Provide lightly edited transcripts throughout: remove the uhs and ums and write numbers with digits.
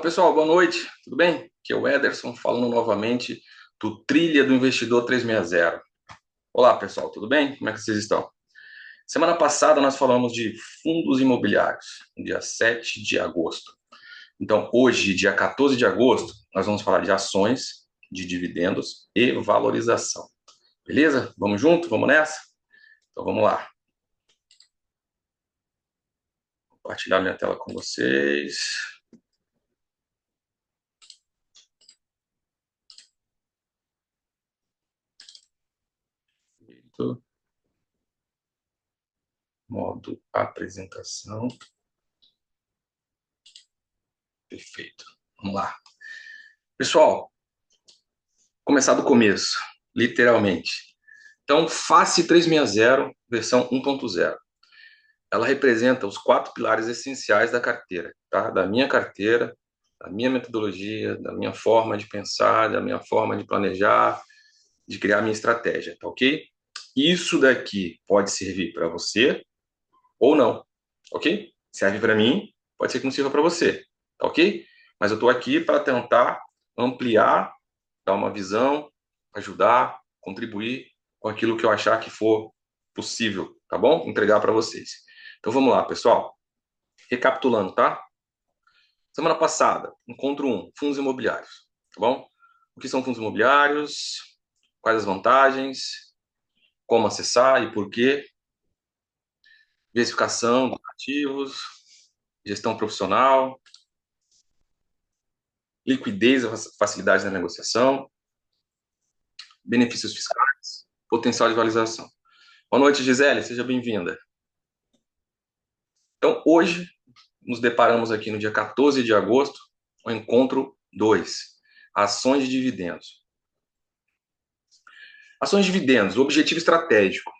Pessoal, boa noite, tudo bem? Aqui é o Ederson falando novamente do Trilha do Investidor 360. Olá, pessoal, tudo bem? Como é que vocês estão? Semana passada nós falamos de fundos imobiliários, no dia 7 de agosto. Então, hoje, dia 14 de agosto, nós vamos falar de ações, de dividendos e valorização. Beleza? Vamos junto? Vamos nessa? Então, vamos lá. Vou compartilhar minha tela com vocês. Modo apresentação. Perfeito. Vamos lá. Pessoal, começar do começo, literalmente. Então, FACE 360, versão 1.0. Ela representa os 4 pilares essenciais da carteira, tá? Da minha carteira, da minha metodologia, da minha forma de pensar, da minha forma de planejar, de criar minha estratégia, tá ok? Isso daqui pode servir para você ou não, ok? Serve para mim, pode ser que não sirva para você, tá ok? Mas eu estou aqui para tentar ampliar, dar uma visão, ajudar, contribuir com aquilo que eu achar que for possível, tá bom? Entregar para vocês. Então vamos lá, pessoal. Recapitulando, tá? Semana passada, encontro 1, fundos imobiliários, tá bom? O que são fundos imobiliários? Quais as vantagens? Como acessar e por quê? Diversificação dos ativos, gestão profissional, liquidez e facilidade na negociação, benefícios fiscais, potencial de valorização. Boa noite, Gisele, seja bem-vinda. Então, hoje, nos deparamos aqui no dia 14 de agosto, o encontro 2, ações de dividendos. Ações de dividendos, objetivo estratégico,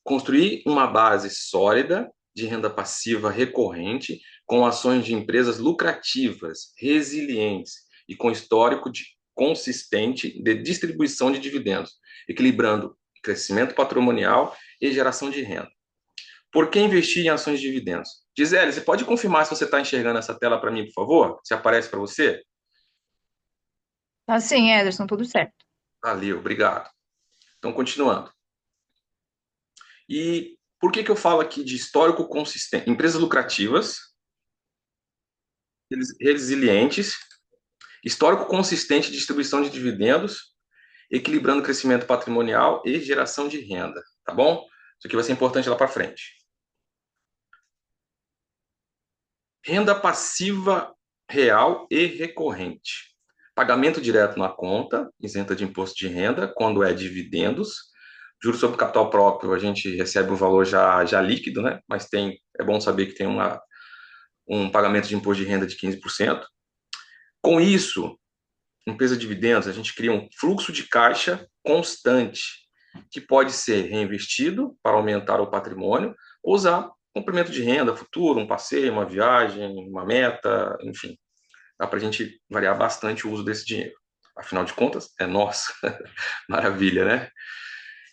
construir uma base sólida de renda passiva recorrente com ações de empresas lucrativas, resilientes e com histórico consistente de distribuição de dividendos, equilibrando crescimento patrimonial e geração de renda. Por que investir em ações de dividendos? Gisele, você pode confirmar se você está enxergando essa tela para mim, por favor? Se aparece para você? Assim, Ederson, tudo certo. Valeu, obrigado. Então, continuando. E por que eu falo aqui de histórico consistente? Empresas lucrativas, resilientes, histórico consistente de distribuição de dividendos, equilibrando crescimento patrimonial e geração de renda, tá bom? Isso aqui vai ser importante lá para frente. Renda passiva real e recorrente. Pagamento direto na conta, isenta de imposto de renda, quando é dividendos. Juros sobre capital próprio, a gente recebe um valor já líquido, né? Mas é bom saber que tem um pagamento de imposto de renda de 15%. Com isso, empresa de dividendos, a gente cria um fluxo de caixa constante, que pode ser reinvestido para aumentar o patrimônio, ou usar complemento de renda futuro, um passeio, uma viagem, uma meta, enfim. Dá para a gente variar bastante o uso desse dinheiro. Afinal de contas, é nossa. Maravilha, né?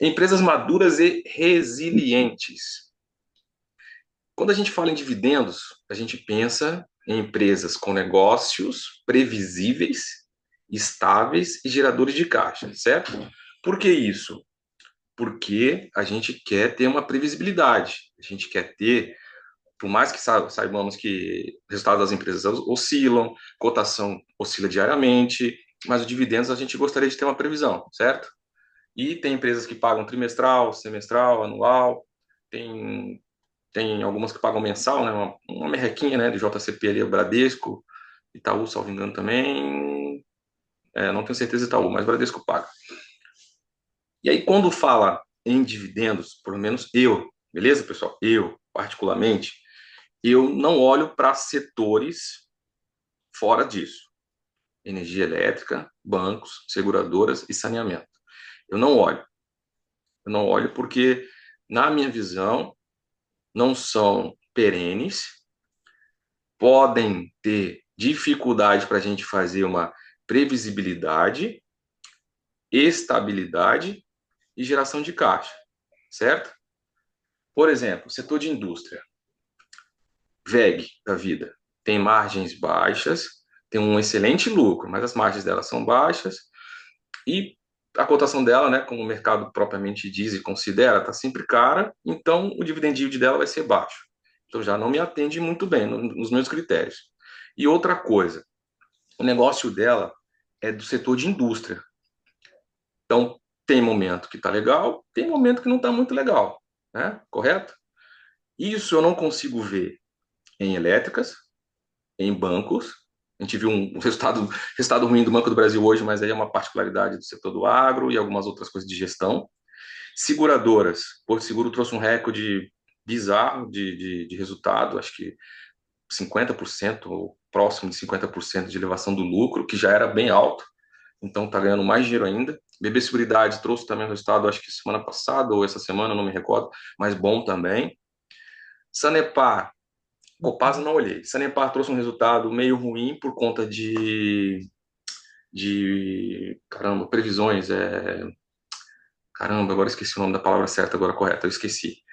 Empresas maduras e resilientes. Quando a gente fala em dividendos, a gente pensa em empresas com negócios previsíveis, estáveis e geradores de caixa, certo? Por que isso? Porque a gente quer ter uma previsibilidade, a gente quer ter, por mais que saibamos que o resultado das empresas oscilam, cotação oscila diariamente, mas os dividendos a gente gostaria de ter uma previsão, certo? E tem empresas que pagam trimestral, semestral, anual, tem algumas que pagam mensal, né? Uma merrequinha, né? Do JCP ali, o Bradesco, Itaú, salvo engano também. Não tenho certeza Itaú, mas Bradesco paga. E aí, quando fala em dividendos, pelo menos eu, beleza, pessoal? Eu, particularmente, eu não olho para setores fora disso. Energia elétrica, bancos, seguradoras e saneamento. Eu não olho. Eu não olho porque, na minha visão, não são perenes, podem ter dificuldade para a gente fazer uma previsibilidade, estabilidade e geração de caixa, certo? Por exemplo, setor de indústria, VEG da vida, tem margens baixas, tem um excelente lucro, mas as margens dela são baixas e a cotação dela, né, como o mercado propriamente diz e considera, está sempre cara, então o dividend yield dela vai ser baixo. Então já não me atende muito bem nos meus critérios. E outra coisa, o negócio dela é do setor de indústria. Então tem momento que está legal, tem momento que não está muito legal, né? Correto? Isso eu não consigo ver em elétricas, em bancos. A gente viu um resultado ruim do Banco do Brasil hoje, mas aí é uma particularidade do setor do agro e algumas outras coisas de gestão. Seguradoras. Porto Seguro trouxe um recorde bizarro de resultado, acho que 50% ou próximo de 50% de elevação do lucro, que já era bem alto, então está ganhando mais dinheiro ainda. BB Seguridade trouxe também um resultado, acho que semana passada ou essa semana, não me recordo, mas bom também. Sanepar, Copasa não olhei. Sanepar trouxe um resultado meio ruim por conta caramba, previsões, caramba, agora esqueci o nome da palavra certa, agora correta, eu esqueci.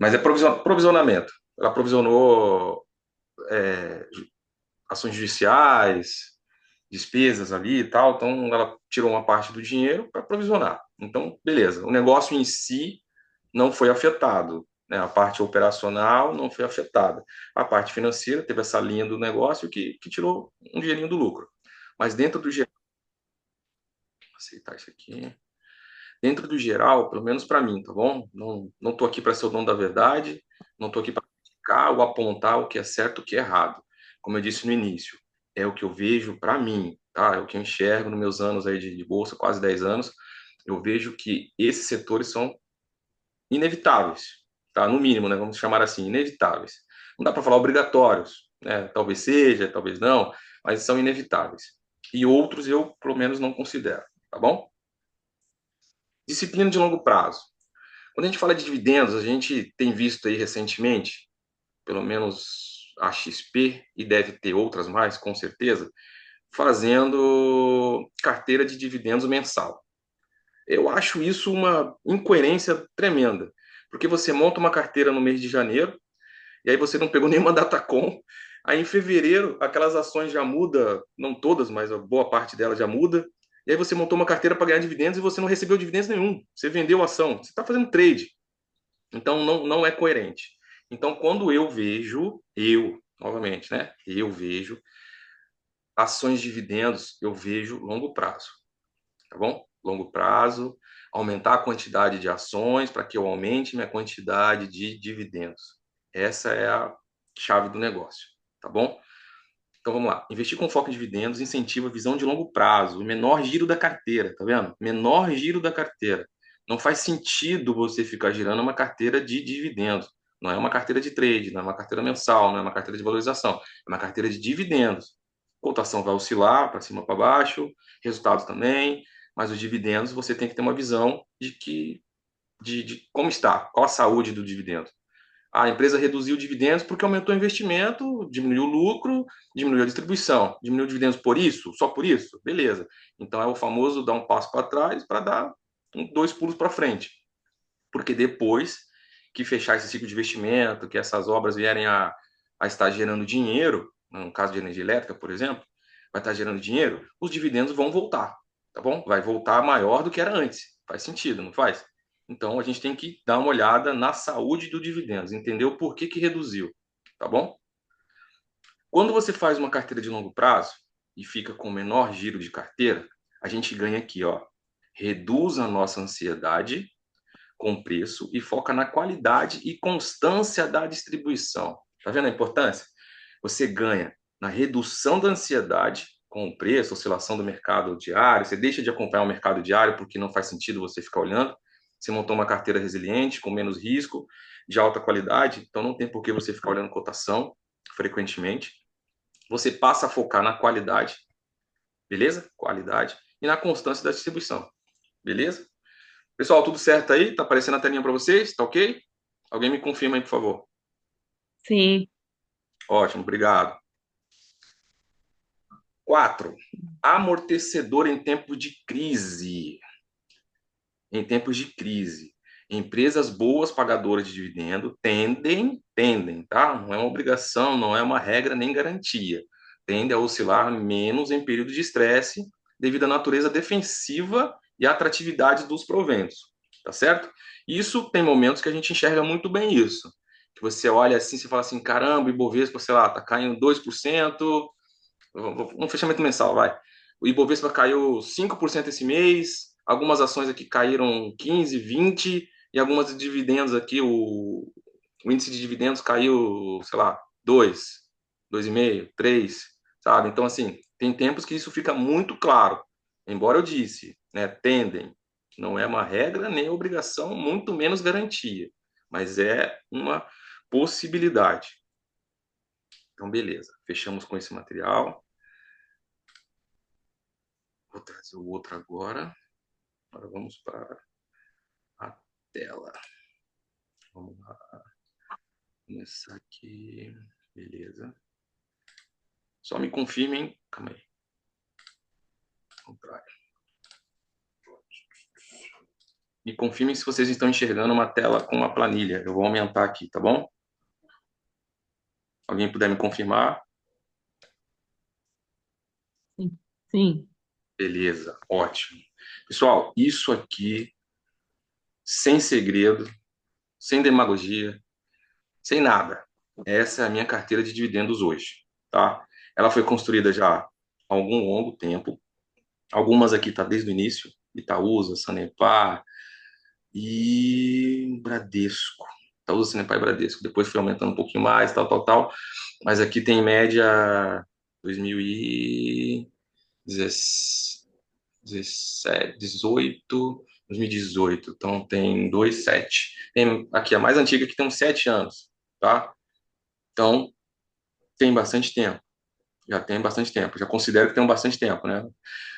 Mas é provisionamento. Ela provisionou ações judiciais, despesas ali e tal, então ela tirou uma parte do dinheiro para provisionar. Então, beleza, o negócio em si não foi afetado, né? A parte operacional não foi afetada. A parte financeira teve essa linha do negócio que tirou um dinheirinho do lucro. Mas dentro do geral, aceitar isso aqui. Dentro do geral, pelo menos para mim, tá bom? Não tô aqui para ser o dono da verdade, não tô aqui para criticar ou apontar o que é certo, o que é errado. Como eu disse no início, é o que eu vejo para mim, tá? É o que eu enxergo nos meus anos aí de bolsa, quase 10 anos. Eu vejo que esses setores são inevitáveis, tá? No mínimo, né? Vamos chamar assim, inevitáveis. Não dá para falar obrigatórios, né? Talvez seja, talvez não, mas são inevitáveis. E outros eu, pelo menos, não considero, tá bom? Disciplina de longo prazo. Quando a gente fala de dividendos, a gente tem visto aí recentemente, pelo menos a XP, e deve ter outras mais, com certeza, fazendo carteira de dividendos mensal. Eu acho isso uma incoerência tremenda, porque você monta uma carteira no mês de janeiro, e aí você não pegou nenhuma datacom, aí em fevereiro aquelas ações já muda, não todas, mas a boa parte delas já muda, e aí você montou uma carteira para ganhar dividendos e você não recebeu dividendos nenhum, você vendeu a ação, você está fazendo trade. Então, não é coerente. Então, quando novamente, né? Eu vejo ações de dividendos, eu vejo longo prazo, tá bom? Longo prazo, aumentar a quantidade de ações para que eu aumente minha quantidade de dividendos. Essa é a chave do negócio, tá bom? Então vamos lá. Investir com foco em dividendos incentiva a visão de longo prazo, o menor giro da carteira, tá vendo? Menor giro da carteira. Não faz sentido você ficar girando uma carteira de dividendos. Não é uma carteira de trade, não é uma carteira mensal, não é uma carteira de valorização, é uma carteira de dividendos. Cotação vai oscilar para cima para baixo, resultados também, mas os dividendos você tem que ter uma visão de como está, qual a saúde do dividendo. A empresa reduziu dividendos porque aumentou o investimento, diminuiu o lucro, diminuiu a distribuição. Diminuiu dividendos por isso? Só por isso? Beleza. Então é o famoso dar um passo para trás para dar dois pulos para frente. Porque depois que fechar esse ciclo de investimento, que essas obras vierem a estar gerando dinheiro, no caso de energia elétrica, por exemplo, vai estar gerando dinheiro, os dividendos vão voltar, tá bom? Vai voltar maior do que era antes. Faz sentido, não faz? Então a gente tem que dar uma olhada na saúde do dividendos, entender o porquê que reduziu, tá bom? Quando você faz uma carteira de longo prazo e fica com menor giro de carteira, a gente ganha aqui, ó, reduz a nossa ansiedade com preço e foca na qualidade e constância da distribuição. Tá vendo a importância? Você ganha na redução da ansiedade com o preço, oscilação do mercado diário, você deixa de acompanhar o mercado diário porque não faz sentido você ficar olhando. Você montou uma carteira resiliente, com menos risco, de alta qualidade, então não tem por que você ficar olhando cotação frequentemente. Você passa a focar na qualidade, beleza? Qualidade e na constância da distribuição, beleza? Pessoal, tudo certo aí? Tá aparecendo a telinha para vocês? Tá ok? Alguém me confirma aí, por favor. Sim. Ótimo, obrigado. 4. Amortecedor em tempos de crise. Em tempos de crise. Empresas boas pagadoras de dividendo tendem, tá? Não é uma obrigação, não é uma regra nem garantia. tende a oscilar menos em período de estresse, devido à natureza defensiva e à atratividade dos proventos, tá certo? Isso tem momentos que a gente enxerga muito bem isso, que você olha assim, você fala assim, caramba, o Ibovespa, sei lá, tá caindo 2%, um fechamento mensal, vai. O Ibovespa caiu 5% esse mês, algumas ações aqui caíram 15, 20, e algumas de dividendos aqui, o índice de dividendos caiu, sei lá, 2, 2,5, 3, sabe? Então, assim, tem tempos que isso fica muito claro. Embora eu disse, né, tendem, não é uma regra nem obrigação, muito menos garantia, mas é uma possibilidade. Então, beleza, fechamos com esse material. Vou trazer o outro agora. Agora vamos para a tela. Vamos lá. Começar aqui. Beleza. Só me confirmem. Calma aí. Contrário. Me confirmem se vocês estão enxergando uma tela com uma planilha. Eu vou aumentar aqui, tá bom? Alguém puder me confirmar? Sim. Sim. Beleza, ótimo. Pessoal, isso aqui, sem segredo, sem demagogia, sem nada. Essa é a minha carteira de dividendos hoje, tá? Ela foi construída já há algum longo tempo. Algumas aqui tá desde o início, Itaúsa, Sanepar e Bradesco. Itaúsa, Sanepar e Bradesco. Depois foi aumentando um pouquinho mais, tal, tal, tal. Mas aqui tem em média 2017, 18, 2018. Então tem 2,7. Tem aqui a mais antiga que tem uns 7 anos, tá? Então tem bastante tempo. Já tem bastante tempo. Já considero que tem bastante tempo, né?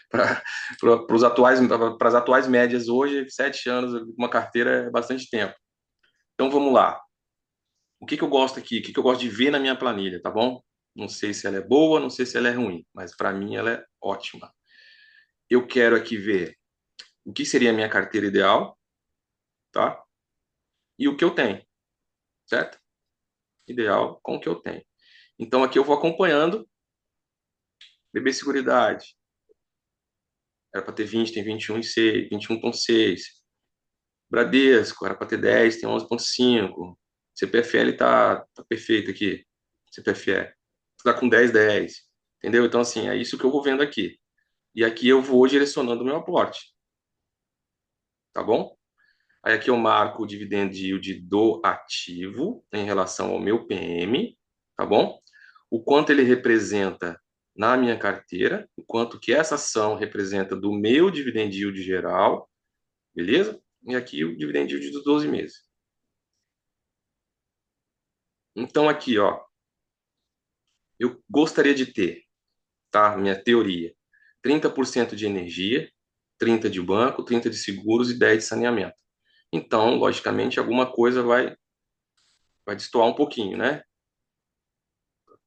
Para os atuais, para as atuais médias hoje, 7 anos, uma carteira é bastante tempo. Então vamos lá. O que que eu gosto aqui? O que que eu gosto de ver na minha planilha, tá bom? Não sei se ela é boa, não sei se ela é ruim, mas para mim ela é ótima. Eu quero aqui ver o que seria a minha carteira ideal, tá? E o que eu tenho, certo? Ideal com o que eu tenho. Então aqui eu vou acompanhando. BB Seguridade. Era para ter 20, tem 21,6, 21,6. Bradesco, era para ter 10, tem 11,5. CPFL tá perfeito aqui. CPFE. Tá com 10, 10. Entendeu? Então, assim, é isso que eu vou vendo aqui. E aqui eu vou direcionando o meu aporte. Tá bom? Aí aqui eu marco o dividend yield do ativo em relação ao meu PM. Tá bom? O quanto ele representa na minha carteira, o quanto que essa ação representa do meu dividend yield geral. Beleza? E aqui o dividend yield dos 12 meses. Então, aqui, ó, eu gostaria de ter, tá? Minha teoria: 30% de energia, 30% de banco, 30% de seguros e 10% de saneamento. Então, logicamente, alguma coisa vai destoar um pouquinho, né?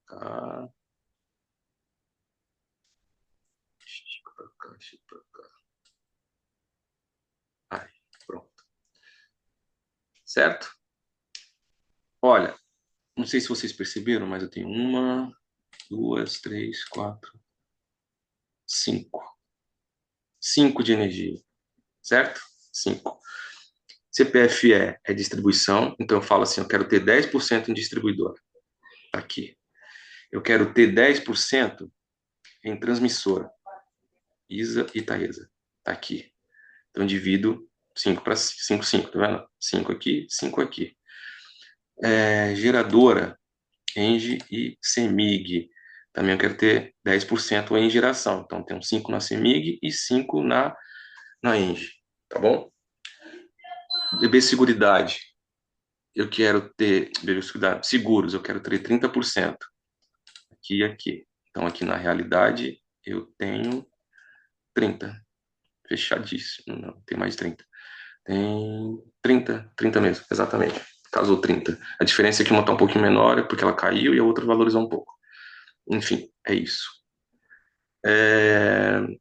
Tá. Estica pra cá, estica pra cá. Aí, pronto. Certo? Olha, não sei se vocês perceberam, mas eu tenho uma, duas, três, quatro, cinco. Cinco de energia, certo? Cinco. CPFE é distribuição, então eu falo assim, eu quero ter 10% em distribuidor. Tá aqui. Eu quero ter 10% em transmissora. ISA e Taesa. Tá aqui. Então divido 5 para 5, 5, tá vendo? 5 aqui, 5 aqui. Geradora, Engie e CEMIG. Também eu quero ter 10% em geração. Então tem 5 na CEMIG e 5 na Engie. Tá bom? BB Seguridade. Eu quero ter. BB Seguridade. Seguros, eu quero ter 30%. Aqui e aqui. Então aqui na realidade eu tenho 30. Fechadíssimo. Não, tem mais de 30. Tem 30 mesmo, exatamente. Casou 30. A diferença é que uma está um pouquinho menor, é porque ela caiu, e a outra valorizou um pouco. Enfim, é isso.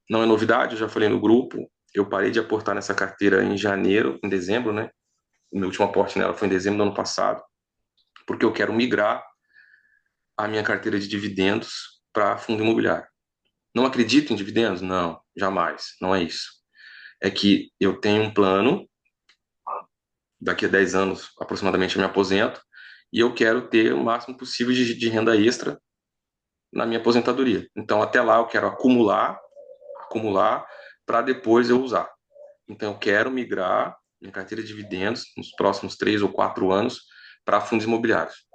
Não é novidade, eu já falei no grupo. Eu parei de aportar nessa carteira em janeiro, em dezembro, né? O meu último aporte nela foi em dezembro do ano passado, porque eu quero migrar a minha carteira de dividendos para fundo imobiliário. Não acredito em dividendos? Não, jamais. Não é isso. É que eu tenho um plano, daqui a 10 anos aproximadamente eu me aposento, e eu quero ter o máximo possível de renda extra na minha aposentadoria. Então, até lá eu quero acumular para depois eu usar. Então, eu quero migrar minha carteira de dividendos nos próximos 3 ou 4 anos para fundos imobiliários,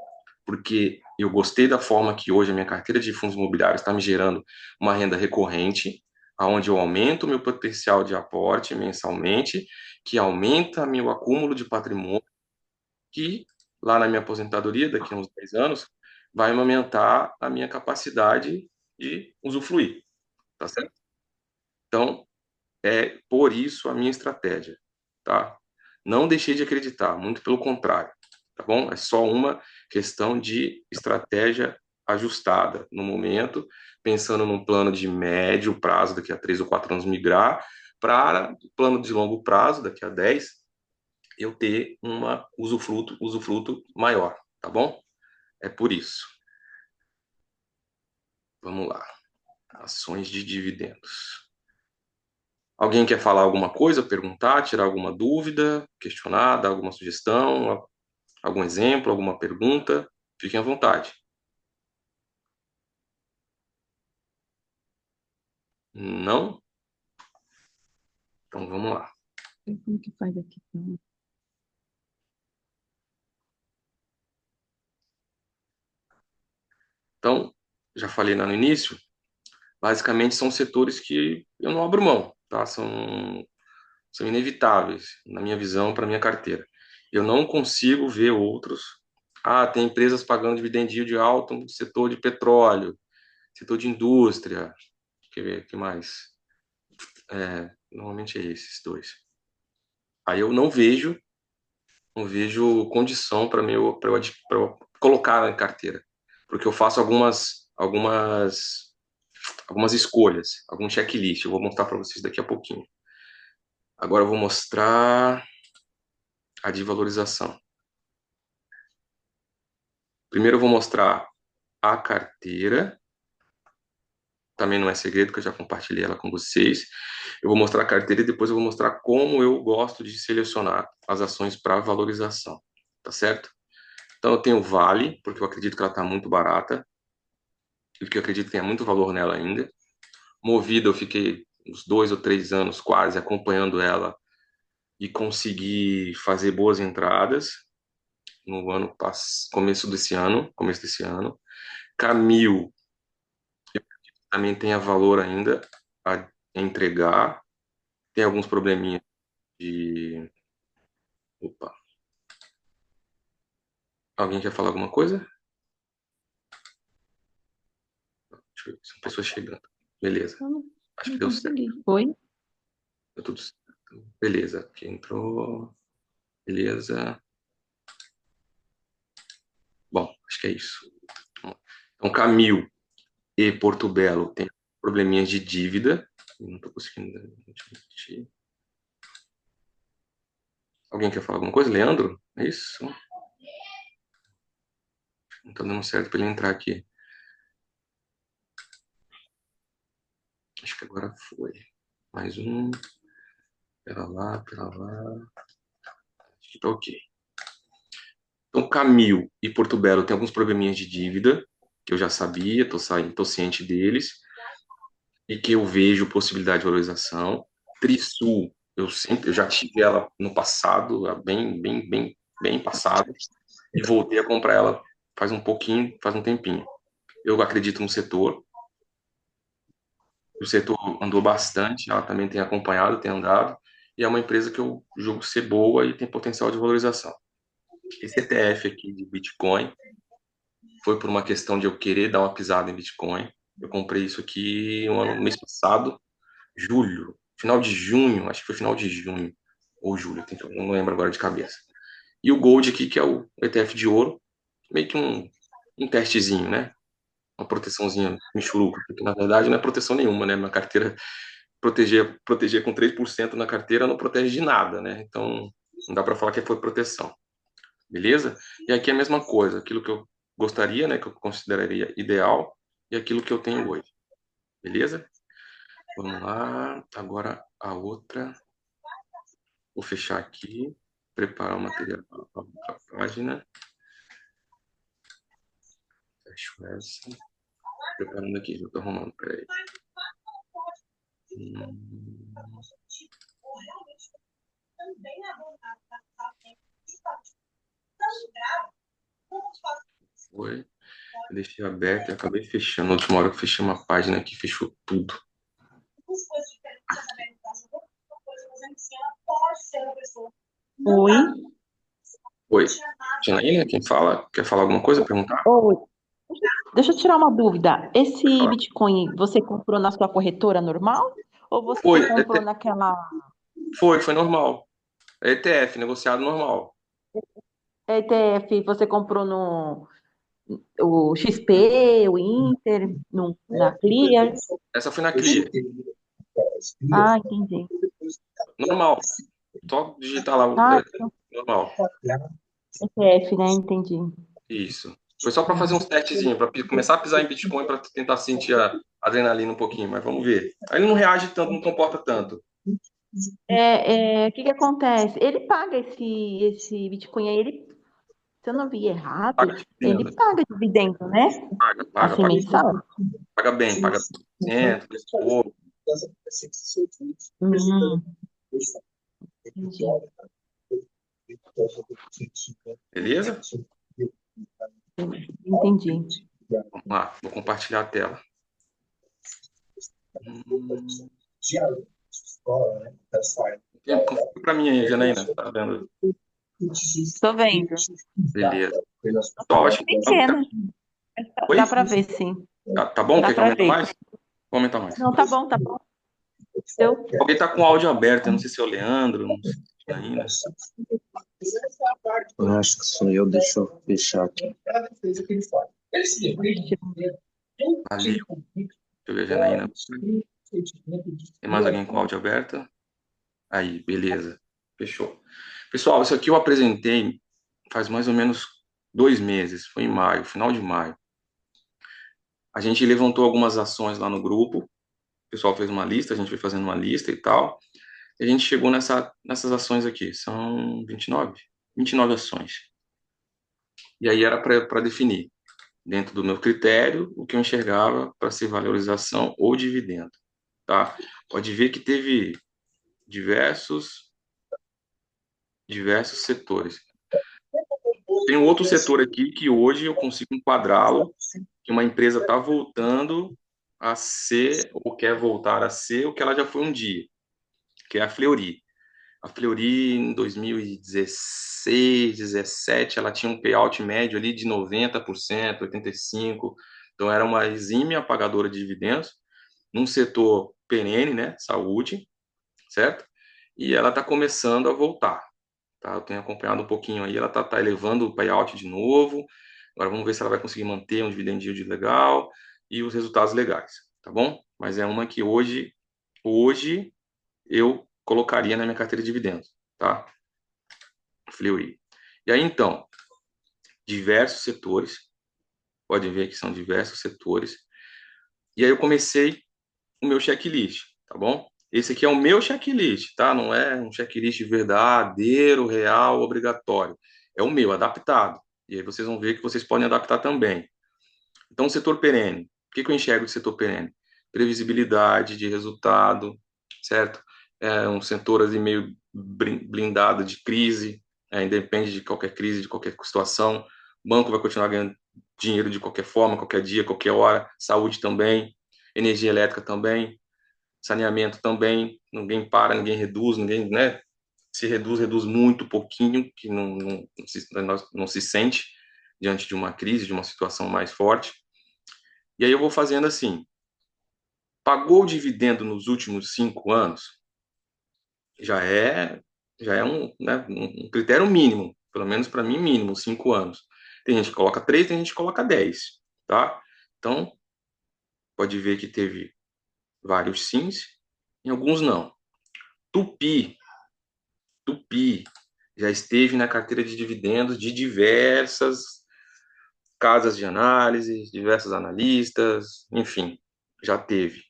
porque eu gostei da forma que hoje a minha carteira de fundos imobiliários está me gerando uma renda recorrente, aonde eu aumento o meu potencial de aporte mensalmente, que aumenta meu acúmulo de patrimônio, que lá na minha aposentadoria, daqui a uns 10 anos, vai aumentar a minha capacidade de usufruir, tá certo? Então, é por isso a minha estratégia, tá? Não deixei de acreditar, muito pelo contrário, tá bom? É só uma questão de estratégia ajustada no momento, pensando num plano de médio prazo, daqui a 3 ou 4 anos migrar, para plano de longo prazo, daqui a 10, eu ter uma usufruto maior, tá bom? É por isso. Vamos lá. Ações de dividendos. Alguém quer falar alguma coisa, perguntar, tirar alguma dúvida, questionar, dar alguma sugestão, algum exemplo, alguma pergunta? Fiquem à vontade. Não? Então vamos lá. Como que faz aqui? Então? Então, já falei lá no início, basicamente são setores que eu não abro mão, tá? São inevitáveis, na minha visão, para minha carteira. Eu não consigo ver outros. Ah, tem empresas pagando dividend yield alto no setor de petróleo, setor de indústria. Quer ver, o que mais? Normalmente é esses dois. Aí eu não vejo condição para eu colocar na carteira, porque eu faço algumas escolhas, algum checklist. Eu vou mostrar para vocês daqui a pouquinho. Agora eu vou mostrar a de valorização. Primeiro eu vou mostrar a carteira. Também não é segredo que eu já compartilhei ela com vocês. Eu vou mostrar a carteira e depois eu vou mostrar como eu gosto de selecionar as ações para valorização, tá certo? Então eu tenho Vale, porque eu acredito que ela está muito barata e porque eu acredito que tenha muito valor nela ainda. Movida, eu fiquei uns 2 ou 3 anos quase acompanhando ela e consegui fazer boas entradas no começo desse ano. Camil também tem a valor ainda a entregar. Tem alguns probleminhas de. Opa, alguém quer falar alguma coisa? Deixa eu ver, são pessoas chegando. Beleza, Eu não, acho que não deu certo. consegui. Foi? Deu tudo certo. Beleza, aqui entrou. Beleza. Bom, acho que é isso. Então, Camil e Porto Belo tem probleminhas de dívida. Não estou conseguindo admitir. Alguém quer falar alguma coisa? Leandro? É isso? Não está dando certo para ele entrar aqui. Acho que agora foi. Mais um. Pera lá, pera lá. Acho que tá ok. Então, Camil e Porto Belo tem alguns probleminhas de dívida, que eu já sabia, tô ciente deles, e que eu vejo possibilidade de valorização. Trisul, eu já tive ela no passado, bem, bem, bem, bem passado, e voltei a comprar ela faz um tempinho. Eu acredito no setor, o setor andou bastante, ela também tem acompanhado, tem andado, e é uma empresa que eu julgo ser boa e tem potencial de valorização. Esse ETF aqui de Bitcoin foi por uma questão de eu querer dar uma pisada em Bitcoin. Eu comprei isso aqui no mês passado, julho, final de junho, acho que foi final de junho ou julho, não lembro agora de cabeça. E o Gold aqui, que é o ETF de ouro, meio que um testezinho, né? Uma proteçãozinha michuruca, porque na verdade não é proteção nenhuma, né? Minha carteira proteger com 3% na carteira não protege de nada, né? Então não dá para falar que foi proteção, beleza? E aqui é a mesma coisa, aquilo que eu gostaria, né, que eu consideraria ideal, e aquilo que eu tenho hoje. Beleza? Vamos lá. Agora a outra. Vou fechar aqui. Preparar o material para a outra página. Fecho essa. Preparando aqui, já estou arrumando. Peraí. Foi. Eu deixei aberto e acabei fechando. Na última hora eu fechei uma página que fechou tudo. Oi. Oi. Janaína, quem fala? Quer falar alguma coisa? Perguntar? Oi. Deixa eu tirar uma dúvida. Pode Esse falar. Bitcoin você comprou na sua corretora normal? Ou você Foi, comprou naquela foi normal. É ETF, negociado normal. ETF? Você comprou no o XP, o Inter, na Clear? Essa foi na Clear. Ah, entendi. Normal. Só digitar lá o Ah, então, normal. ETF, né? Entendi. Isso. Foi só para fazer uns testezinhos, para começar a pisar em Bitcoin, para tentar sentir a adrenalina um pouquinho, mas vamos ver. Aí ele não reage tanto, não comporta tanto. O que que acontece? Ele paga esse Bitcoin aí, se eu não vi errado, Paga ele dividendo. paga dividendo, né? Paga, Assim, paga. mensal. Paga bem, paga 100, pouco, Hum, entendi. beleza? Entendi. Vamos lá, vou compartilhar a tela. Confirma para mim aí, Janaína, tá vendo? Tô vendo. Beleza. Pessoal, acho que Pequeno. oi? Dá pra ver, sim. Tá bom? Dá Quer que pra aumente ver. mais? Vou aumentar mais. Não, tá bom, tá bom. Eu, Alguém tá com o áudio aberto, eu não sei se é o Leandro, não sei se é a Janaína. Eu acho que sou eu, deixa eu fechar aqui. Ali, deixa eu ver a Janaína. Tem mais alguém com o áudio aberto? Aí, beleza. Fechou. Pessoal, isso aqui eu apresentei faz mais ou menos 2 meses. Foi em maio, final de maio. A gente levantou algumas ações lá no grupo. O pessoal fez uma lista, a gente foi fazendo uma lista e tal. E a gente chegou nessas ações aqui. São 29 ações. E aí era para definir, dentro do meu critério, o que eu enxergava para ser valorização ou dividendo. Tá? Pode ver que teve diversos setores. Tem um outro setor aqui que hoje eu consigo enquadrá-lo, que uma empresa está voltando a ser, ou quer voltar a ser, o que ela já foi um dia, que é a Fleury. A Fleury, em 2016, 17, ela tinha um payout médio ali de 90%, 85%. Então, era uma exímia pagadora de dividendos, num setor perene, né, saúde, certo? E ela está começando a voltar. Tá? Eu tenho acompanhado um pouquinho aí, ela tá elevando o payout de novo. Agora vamos ver se ela vai conseguir manter um dividend yield legal e os resultados legais, tá bom? Mas é uma que hoje eu colocaria na minha carteira de dividendos, tá? Fleury. E aí então, diversos setores, pode ver que são diversos setores. E aí eu comecei o meu checklist, tá bom? Esse aqui é o meu checklist, tá? Não é um checklist verdadeiro, real, obrigatório. É o meu, adaptado. E aí vocês vão ver que vocês podem adaptar também. Então, o setor perene. O que eu enxergo de setor perene? Previsibilidade de resultado, certo? É um setor ali meio blindado de crise, independe de qualquer crise, de qualquer situação. O banco vai continuar ganhando dinheiro de qualquer forma, qualquer dia, qualquer hora. Saúde também, energia elétrica também, saneamento também. Ninguém para, ninguém reduz, ninguém, né? Se reduz, reduz muito pouquinho, que não se sente diante de uma crise, de uma situação mais forte. E aí eu vou fazendo assim, pagou o dividendo nos últimos 5 anos, já é, já é um, né, um critério mínimo, pelo menos para mim mínimo, 5 anos. Tem gente que coloca 3, tem gente que coloca 10, tá? Então, pode ver que teve vários sims e alguns não. Tupi já esteve na carteira de dividendos de diversas casas de análise, diversos analistas, enfim, já teve,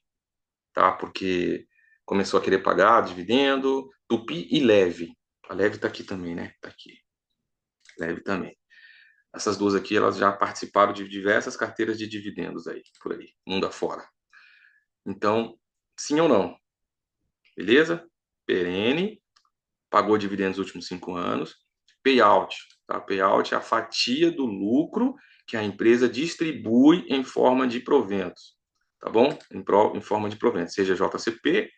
tá? Porque começou a querer pagar dividendo, Tupi e Leve. A Leve tá aqui também, né? Tá aqui. Leve também. Essas duas aqui, elas já participaram de diversas carteiras de dividendos aí, por aí, mundo afora. Então, sim ou não? Beleza? Perene, pagou dividendos nos últimos 5 anos. Payout, tá? Payout é a fatia do lucro que a empresa distribui em forma de proventos, tá bom? Em forma de proventos, seja JCP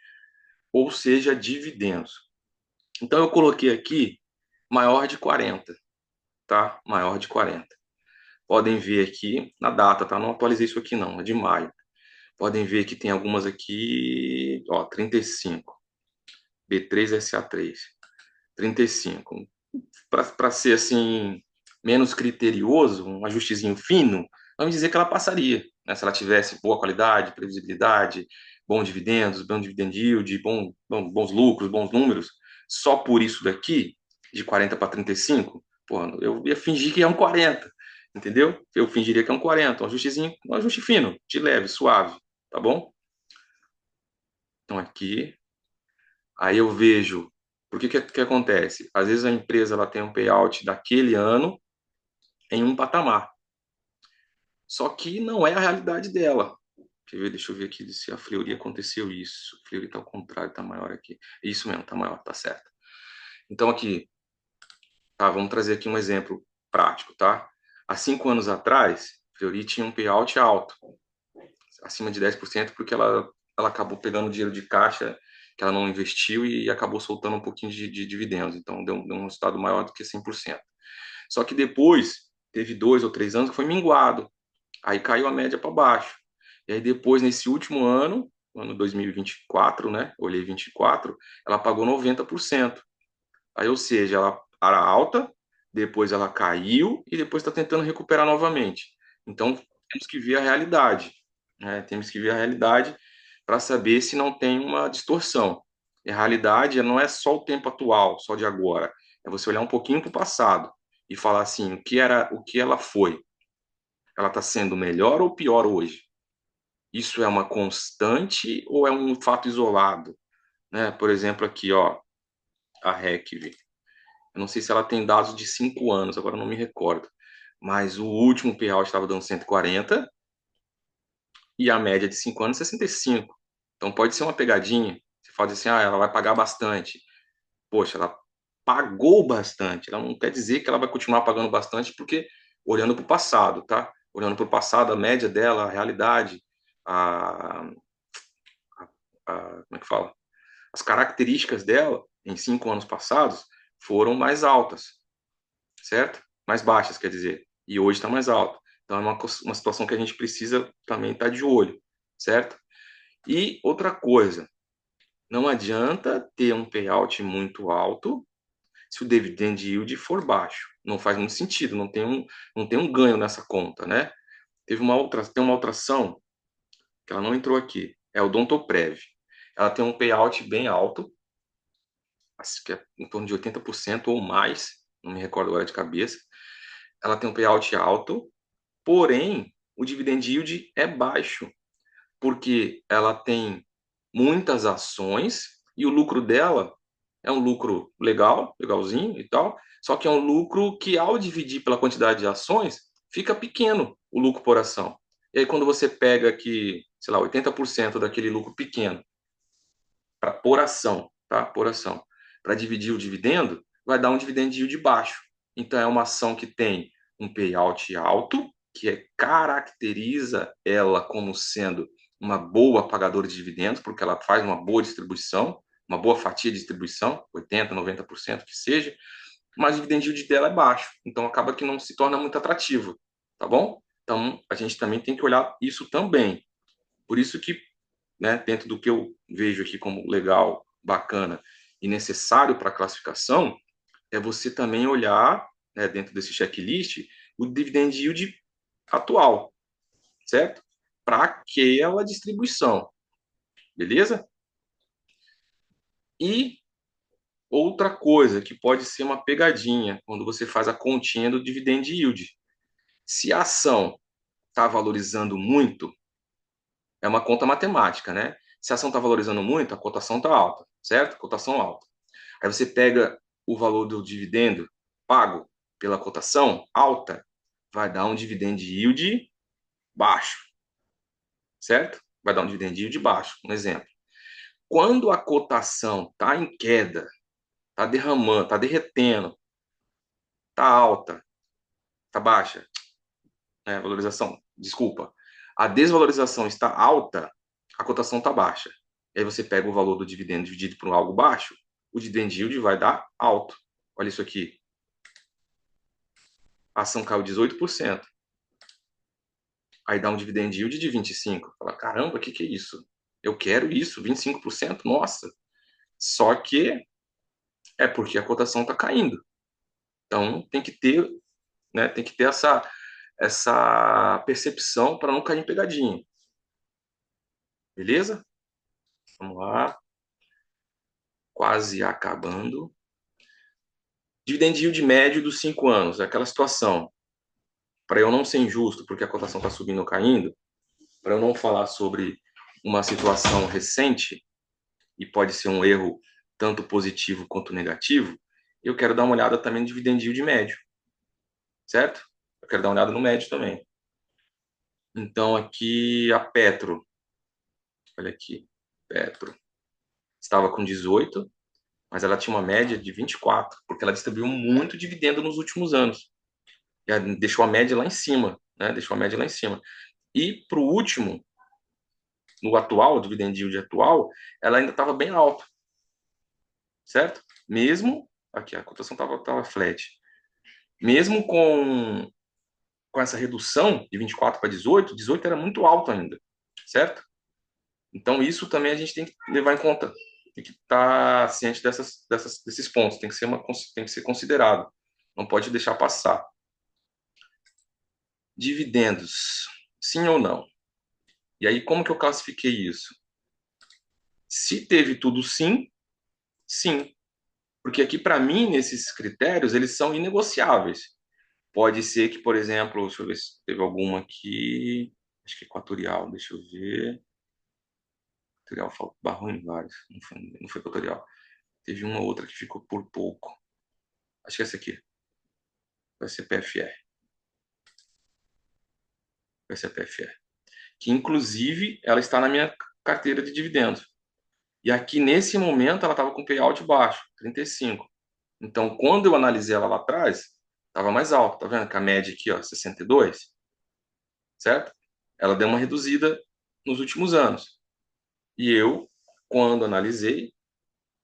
ou seja dividendos. Então, eu coloquei aqui maior de 40, tá? Maior de 40. Podem ver aqui na data, tá? Não atualizei isso aqui não, é de maio. Podem ver que tem algumas aqui, ó, 35, B3SA3, 35. Para ser assim menos criterioso, um ajustezinho fino, vamos dizer que ela passaria, né? Se ela tivesse boa qualidade, previsibilidade, bons dividendos, bom dividend yield, bons lucros, bons números, só por isso daqui, de 40 para 35, pô, eu ia fingir que é um 40, entendeu? Eu fingiria que é um 40, um ajustezinho, um ajuste fino, de leve, suave, tá bom? Então aqui, aí eu vejo, por que acontece? Às vezes a empresa ela tem um payout daquele ano em um patamar, só que não é a realidade dela. Deixa eu ver aqui se a Fleury aconteceu isso. A Fleury está ao contrário, está maior aqui. Isso mesmo, está maior, tá certo. Então aqui, tá, vamos trazer aqui um exemplo prático, tá? Há 5 anos atrás, a Fleury tinha um payout alto, acima de 10%, porque ela acabou pegando dinheiro de caixa que ela não investiu e acabou soltando um pouquinho de dividendos. Então deu um resultado maior do que 100%. Só que depois, teve 2 ou 3 anos que foi minguado. Aí caiu a média para baixo. E aí depois, nesse último ano, ano 2024, né? Olhei 24, ela pagou 90%. Aí, ou seja, ela era alta, depois ela caiu e depois está tentando recuperar novamente. Então, temos que ver a realidade, né? Temos que ver a realidade para saber se não tem uma distorsão. E a realidade não é só o tempo atual, só de agora. É você olhar um pouquinho para o passado e falar assim, o que ela foi. Ela está sendo melhor ou pior hoje? Isso é uma constante ou é um fato isolado? Né? Por exemplo, aqui, ó, a RECV. Eu não sei se ela tem dados de 5 anos, agora eu não me recordo. Mas o último payout estava dando 140 e a média de 5 anos 65. Então pode ser uma pegadinha. Você fala assim, ah, ela vai pagar bastante. Poxa, ela pagou bastante. Ela não quer dizer que ela vai continuar pagando bastante, porque olhando para o passado, tá? Olhando para o passado, a média dela, a realidade, a, como é que fala? As características dela em 5 anos passados foram mais altas, certo? Mais baixas, quer dizer. E hoje está mais alta. Então é uma situação que a gente precisa também estar de olho, certo? E outra coisa, não adianta ter um payout muito alto se o dividend yield for baixo. Não faz muito sentido, não tem um ganho nessa conta, né? Tem uma outra ação que ela não entrou aqui, é o Dontoprev. Ela tem um payout bem alto, acho que é em torno de 80% ou mais, não me recordo agora de cabeça. Ela tem um payout alto, porém o dividend yield é baixo, porque ela tem muitas ações e o lucro dela é um lucro legal, legalzinho e tal, só que é um lucro que ao dividir pela quantidade de ações, fica pequeno o lucro por ação. E aí quando você pega aqui, sei lá, 80% daquele lucro pequeno para por ação, tá? Por ação, para dividir o dividendo, vai dar um dividend yield baixo. Então é uma ação que tem um payout alto, caracteriza ela como sendo uma boa pagadora de dividendos, porque ela faz uma boa distribuição, uma boa fatia de distribuição, 80, 90% que seja, mas o dividend yield dela é baixo, então acaba que não se torna muito atrativo, tá bom? Então a gente também tem que olhar isso também. Por isso que, né, dentro do que eu vejo aqui como legal, bacana e necessário para a classificação, é você também olhar, né, dentro desse checklist, o dividend yield atual, certo? Para aquela distribuição, beleza? E outra coisa que pode ser uma pegadinha quando você faz a continha do dividend yield. Se a ação está valorizando muito, é uma conta matemática, né? Se a ação está valorizando muito, a cotação está alta, certo? Cotação alta. Aí você pega o valor do dividendo pago pela cotação alta, vai dar um dividend yield baixo, certo? Vai dar um dividend yield baixo, um exemplo. Quando a cotação está em queda, está derramando, está derretendo, está alta, está baixa, né? Valorização, desculpa. A desvalorização está alta, a cotação está baixa. E aí você pega o valor do dividendo dividido por algo baixo, o dividend yield vai dar alto. Olha isso aqui. A ação caiu 18%. Aí dá um dividend yield de 25%. Fala, caramba, o que é isso? Eu quero isso, 25%, nossa. Só que é porque a cotação está caindo. Então tem que ter, né, tem que ter essa percepção para não cair em pegadinha. Beleza? Vamos lá. Quase acabando. Dividend yield médio dos 5 anos. É aquela situação. Para eu não ser injusto, porque a cotação está subindo ou caindo, para eu não falar sobre uma situação recente, e pode ser um erro tanto positivo quanto negativo, eu quero dar uma olhada também no dividend yield médio, certo? Eu quero dar uma olhada no médio também. Então, aqui a Petro, olha aqui, Petro, estava com 18, mas ela tinha uma média de 24, porque ela distribuiu muito dividendo nos últimos anos. E deixou a média lá em cima, né? Deixou a média lá em cima. E para o último, no atual, o dividend yield atual, ela ainda estava bem alta, certo? Mesmo, aqui a cotação estava flat. Mesmo com essa redução de 24 para 18, 18 era muito alto ainda, certo? Então isso também a gente tem que levar em conta, tem que estar ciente desses pontos, tem que ser considerado, não pode deixar passar. Dividendos, sim ou não? E aí como que eu classifiquei isso? Se teve tudo sim, sim. Porque aqui, para mim, nesses critérios, eles são inegociáveis. Pode ser que, por exemplo, deixa eu ver se teve alguma aqui, acho que Equatorial, deixa eu ver. Equatorial barrou em vários, não foi Equatorial. Teve uma outra que ficou por pouco. Acho que essa aqui, vai ser PFR. Vai ser PFR. Que, inclusive, ela está na minha carteira de dividendos. E aqui, nesse momento, ela estava com payout baixo, 35. Então, quando eu analisei ela lá atrás, estava mais alta, tá vendo? Que a média aqui, ó, 62, certo? Ela deu uma reduzida nos últimos anos. E eu, quando analisei,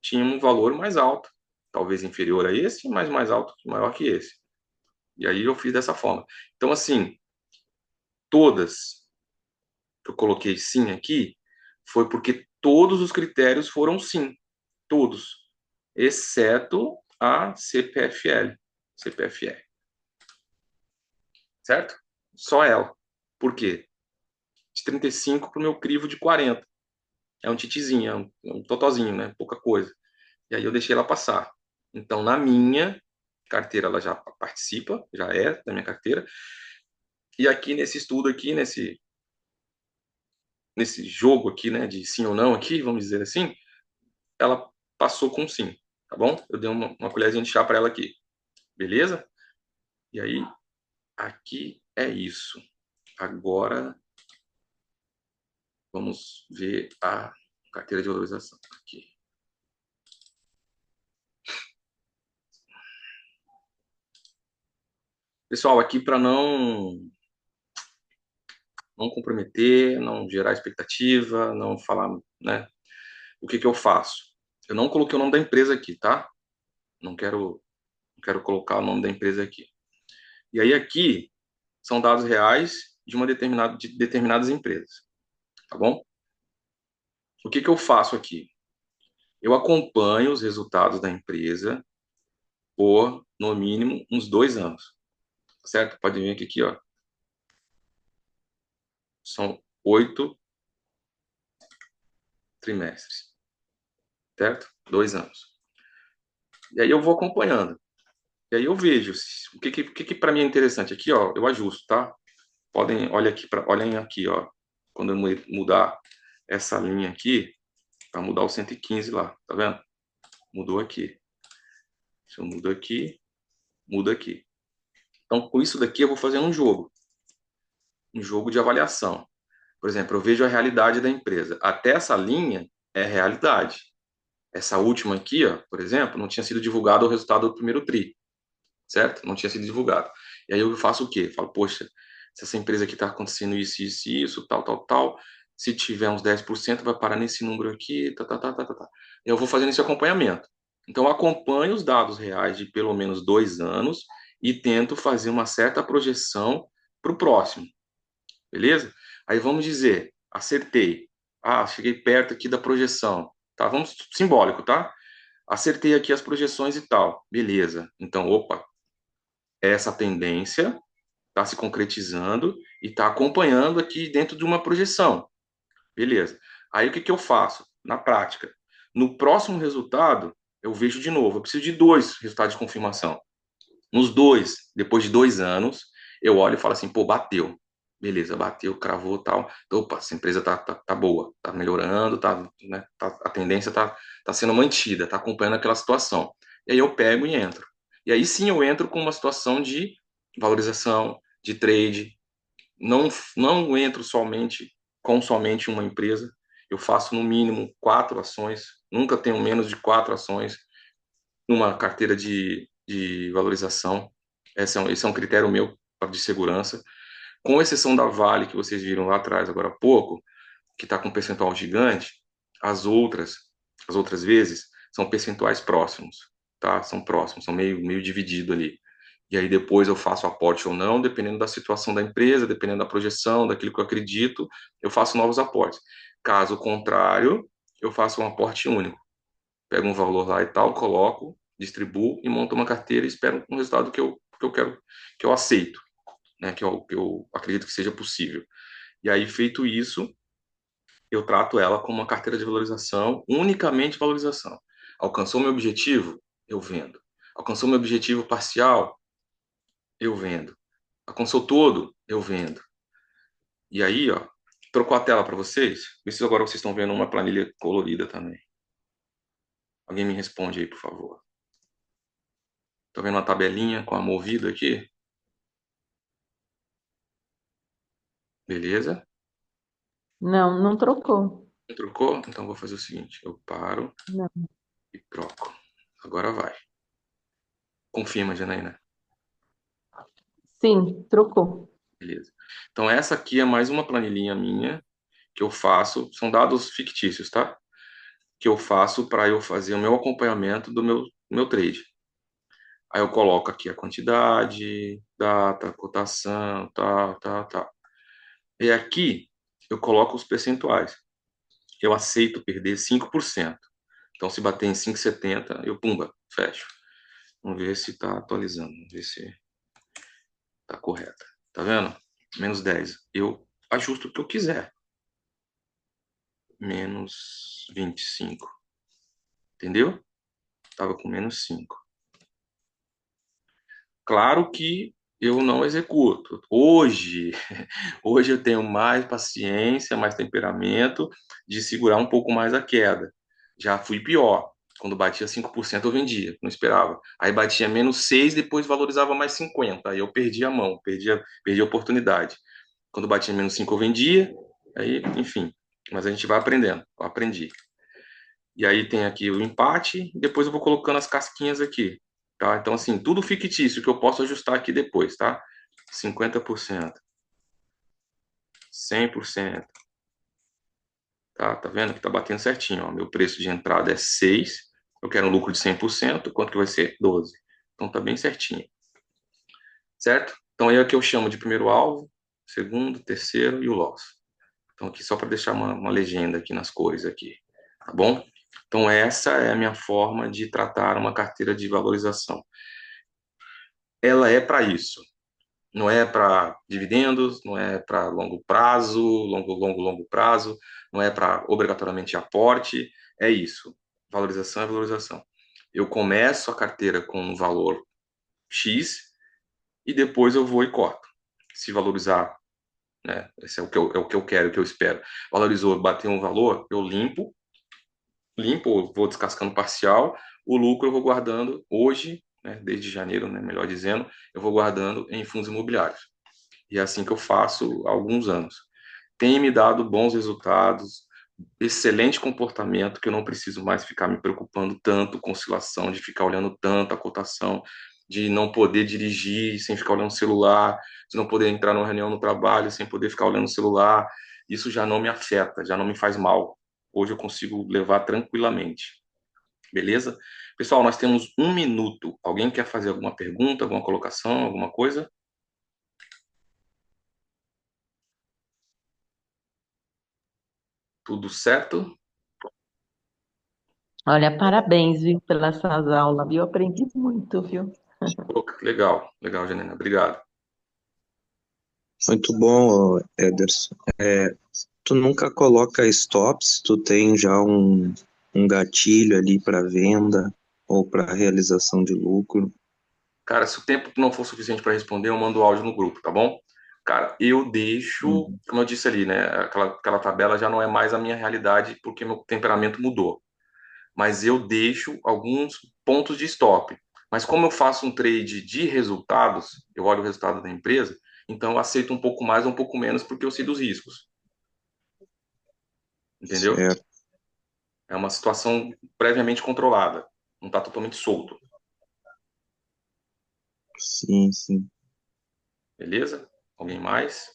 tinha um valor mais alto, talvez inferior a esse, mas mais alto, maior que esse. E aí eu fiz dessa forma. Então, assim, todas que eu coloquei sim aqui, foi porque todos os critérios foram sim, todos, exceto a CPFL, CPFR, certo? Só ela. Por quê? De 35 para o meu crivo de 40. É um titizinho, é um totozinho, né? Pouca coisa. E aí eu deixei ela passar. Então, na minha carteira, ela já participa, já é da minha carteira. E aqui nesse estudo aqui, nesse jogo aqui, né, de sim ou não aqui, vamos dizer assim, ela passou com sim, tá bom? Eu dei uma colherzinha de chá para ela aqui, beleza? E aí, aqui é isso. Agora, vamos ver a carteira de valorização aqui. Pessoal, aqui para não comprometer, não gerar expectativa, não falar, né? O que que eu faço? Eu não coloquei o nome da empresa aqui, tá? Não quero colocar o nome da empresa aqui. E aí aqui são dados reais de determinadas empresas, tá bom? O que que eu faço aqui? Eu acompanho os resultados da empresa por, no mínimo, uns 2 anos, certo? Pode ver que aqui, ó, são 8 trimestres, certo? 2 anos. E aí eu vou acompanhando. E aí eu vejo o que para mim é interessante aqui, ó, eu ajusto, tá? Olhem aqui, ó, quando eu mudar essa linha aqui, para mudar o 115 lá, tá vendo? Mudou aqui. Se eu mudo aqui, muda aqui. Então, com isso daqui eu vou fazer um jogo de avaliação. Por exemplo, eu vejo a realidade da empresa. Até essa linha é realidade. Essa última aqui, ó, por exemplo, não tinha sido divulgado o resultado do primeiro tri, certo? Não tinha sido divulgado. E aí eu faço o quê? Falo, poxa, se essa empresa aqui está acontecendo isso, isso, isso, tal, tal, tal, se tiver uns 10%, vai parar nesse número aqui, tá, tá, tá, tá, tá, tá. Eu vou fazendo esse acompanhamento. Então, eu acompanho os dados reais de pelo menos 2 anos e tento fazer uma certa projeção para o próximo, beleza? Aí vamos dizer, acertei. Ah, cheguei perto aqui da projeção. Tá, vamos simbólico, tá? Acertei aqui as projeções e tal. Beleza. Então, opa, essa tendência está se concretizando e está acompanhando aqui dentro de uma projeção. Beleza. Aí o que eu faço? Na prática, no próximo resultado, eu vejo de novo. Eu preciso de 2 resultados de confirmação. Nos 2, depois de 2 anos, eu olho e falo assim, pô, bateu. Beleza, bateu, cravou tal. Então, opa, essa empresa tá boa, tá melhorando, né, a tendência tá sendo mantida, tá acompanhando aquela situação. E aí eu pego e entro. E aí sim eu entro com uma situação de valorização, de trade. Não entro somente uma empresa. Eu faço no mínimo 4 ações, nunca tenho menos de 4 ações numa carteira de valorização. Esse é um critério meu de segurança. Com exceção da Vale, que vocês viram lá atrás, agora há pouco, que está com um percentual gigante, as outras, as outras vezes, são percentuais próximos, tá? São próximos, são meio dividido ali. E aí depois eu faço aporte ou não, dependendo da situação da empresa, dependendo da projeção, daquilo que eu acredito, eu faço novos aportes. Caso contrário, eu faço um aporte único. Pego um valor lá e tal, coloco, distribuo e monto uma carteira e espero um resultado que eu quero, que eu aceito, né? Que eu acredito que seja possível. E aí, feito isso, eu trato ela como uma carteira de valorização, unicamente valorização. Alcançou meu objetivo? Eu vendo. Alcançou meu objetivo parcial? Eu vendo. Alcançou todo? Eu vendo. E aí, ó, trocou a tela para vocês? Vê se agora vocês estão vendo uma planilha colorida também. Alguém me responde aí, por favor. Tá vendo uma tabelinha com a movida aqui? Beleza? Não, não trocou. Trocou? Então vou fazer o seguinte: eu paro Não. e troco. Agora vai. Confirma, Janaína. Sim, trocou. Beleza. Então essa aqui é mais uma planilhinha minha que eu faço. São dados fictícios, tá? Que eu faço para eu fazer o meu acompanhamento do meu trade. Aí eu coloco aqui a quantidade, data, cotação, tá, tá, tá. E aqui eu coloco os percentuais. Eu aceito perder 5%. Então, se bater em 5,70, eu, pumba, fecho. Vamos ver se está atualizando. Vamos ver se está correta. Tá vendo? Menos 10. Eu ajusto o que eu quiser. Menos 25. Entendeu? Estava com menos 5. Claro que eu não executo. Hoje eu tenho mais paciência, mais temperamento de segurar um pouco mais a queda. Já fui pior. Quando batia 5% eu vendia, não esperava. Aí batia menos 6, depois valorizava mais 50. Aí eu perdi a mão, perdi a oportunidade. Quando batia menos 5 eu vendia, aí, enfim. Mas a gente vai aprendendo. Eu aprendi. E aí tem aqui o empate, e depois eu vou colocando as casquinhas aqui, tá? Então, assim, tudo fictício que eu posso ajustar aqui depois, tá? 50%, 100%, tá? Tá vendo que tá batendo certinho, ó. Meu preço de entrada é 6, eu quero um lucro de 100%, quanto que vai ser? 12. Então tá bem certinho, certo? Então aí é o que eu chamo de primeiro alvo, segundo, terceiro e o loss. Então aqui só para deixar uma legenda aqui nas cores aqui, tá bom? Então essa é a minha forma de tratar uma carteira de valorização. Ela é para isso. Não é para dividendos, não é para longo prazo, não é para obrigatoriamente aporte, é isso. Valorização é valorização. Eu começo a carteira com um valor X e depois eu vou e corto. Se valorizar, né? Esse é o que eu quero, o que eu espero. Valorizou, bateu um valor, eu limpo, vou descascando parcial. O lucro eu vou guardando hoje, né, desde janeiro, né, melhor dizendo, eu vou guardando em fundos imobiliários. E é assim que eu faço há alguns anos. Tem me dado bons resultados, excelente comportamento, que eu não preciso mais ficar me preocupando tanto com oscilação, de ficar olhando tanto a cotação, de não poder dirigir sem ficar olhando o celular, de não poder entrar numa reunião no trabalho sem poder ficar olhando o celular. Isso já não me afeta, já não me faz mal. Hoje eu consigo levar tranquilamente. Beleza? Pessoal, nós temos 1 minuto. Alguém quer fazer alguma pergunta, alguma colocação, alguma coisa? Tudo certo? Olha, parabéns, viu, pelas suas aulas, viu? Aprendi muito, viu? Pô, legal, legal, Janina. Obrigado. Muito bom, Ederson. Tu nunca coloca stops, tu tem já um gatilho ali para venda ou para realização de lucro. Cara, se o tempo não for suficiente para responder, eu mando o áudio no grupo, tá bom? Cara, eu deixo, Uhum. como eu disse ali, né? Aquela tabela já não é mais a minha realidade porque meu temperamento mudou. Mas eu deixo alguns pontos de stop. Mas como eu faço um trade de resultados, eu olho o resultado da empresa, então eu aceito um pouco mais ou um pouco menos porque eu sei dos riscos, entendeu? Certo. É uma situação previamente controlada, não está totalmente solto, Sim, sim. beleza? Alguém mais?